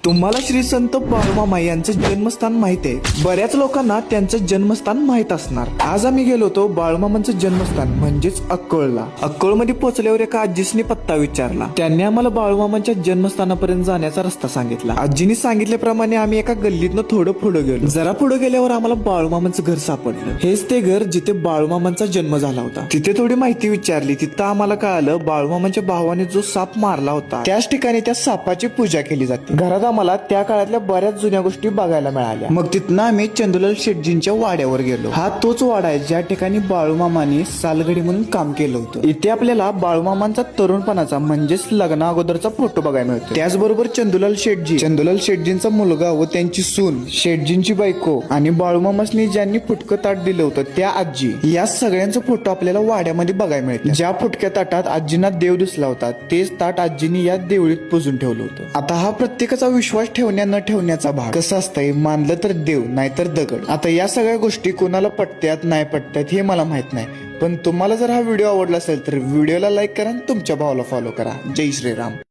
तुम्हाला श्री संत बाळूमामा यांचं जन्मस्थान माहित आहे. बऱ्याच लोकांना त्यांचं जन्मस्थान माहित असणार. आज आम्ही गेलो होतो बाळूमामांचं जन्मस्थान म्हणजेच अक्कोळला. अक्कोळमध्ये पोहोचल्यावर एका आजीसनी पत्ता विचारला. त्यांनी आम्हाला बाळूमामांच्या जन्मस्थानापर्यंत जाण्याचा रस्ता सांगितला. आजीने सांगितल्याप्रमाणे आम्ही एका गल्लीतनं थोडं पुढे गेलो. जरा पुढे गेल्यावर आम्हाला बाळूमामांचं घर सापडलं. हेच ते घर जिथे बाळूमामांचा जन्म झाला होता. तिथे थोडी माहिती विचारली. तिथं आम्हाला कळालं बाळूमामांच्या भावाने जो साप मारला होता त्याच ठिकाणी त्या सापाची पूजा केली जाते. घरात आम्हाला त्या काळातल्या बऱ्याच जुन्या गोष्टी बघायला मिळाल्या. मग तिथनं आम्ही चंदुलाल शेटजींच्या वाड्यावर गेलो. हा तोच वाडा आहे ज्या ठिकाणी बाळूमामांनी सालगडी म्हणून काम केलं होतं. इथे आपल्याला बाळूमामांचा तरुणपणाचा म्हणजेच लग्ना अगोदरचा फोटो बघायला मिळतो. त्याचबरोबर चंदुलाल शेटजींचा मुलगा व त्यांची सून, शेटजींची बायको आणि बाळूमामासनी ज्यांनी फुटकं ताट दिलं होतं त्या आजी, या सगळ्यांचा फोटो आपल्याला वाड्यामध्ये बघायला मिळतो. ज्या फुटक्या ताटात आजींना देव दिसला होता तेच ताट आजींनी या देवळीत पुजून ठेवलं होतं. आता हा प्रत्येकाचा विश्वास ठेवण्या न ठेवण्याचा भाग. कसं असतंय, मानलं तर देव नाहीतर दगड. आता या सगळ्या गोष्टी कोणाला पटत्यात नाही पटत्यात हे मला माहित नाही, पण तुम्हाला जर हा व्हिडिओ आवडला असेल तर व्हिडिओला लाईक करा आणि तुमच्या भावाला फॉलो करा. जय श्रीराम.